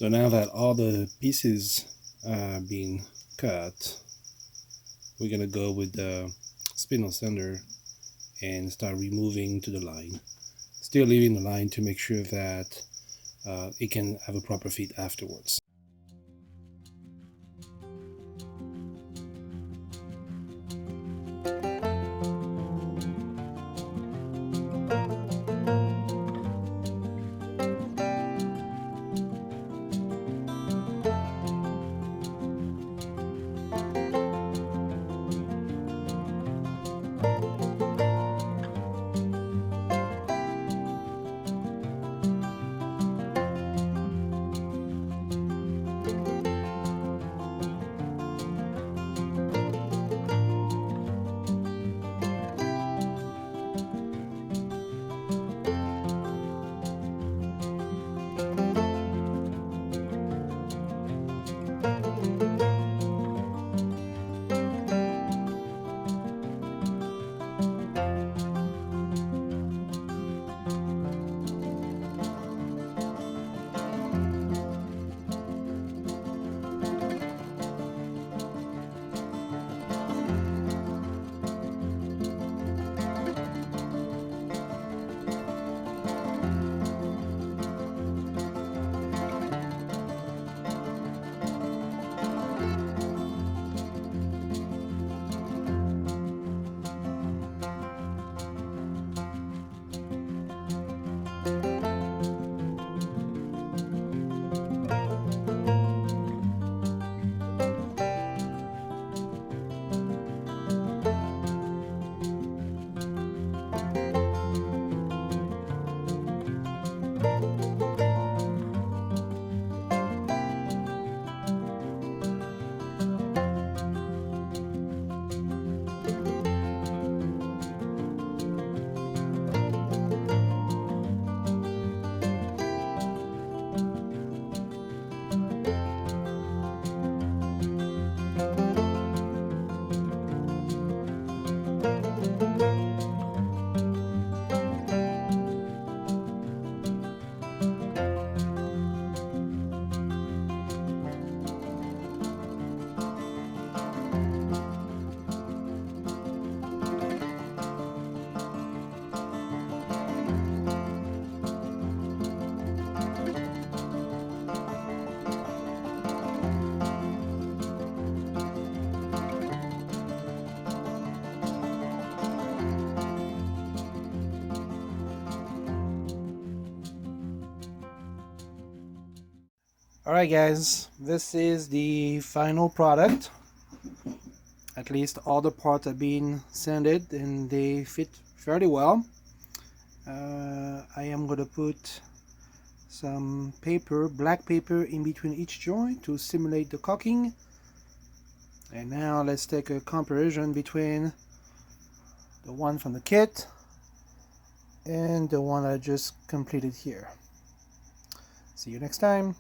So now that all the pieces are being cut, we're gonna go with the spindle sander and start removing to the line. Still leaving the line to make sure that it can have a proper fit afterwards. Alright guys, this is the final product. At least all the parts have been sanded and they fit fairly well. I am going to put some paper, black paper, in between each joint to simulate the caulking. And now let's take a comparison between the one from the kit and the one I just completed here. See you next time.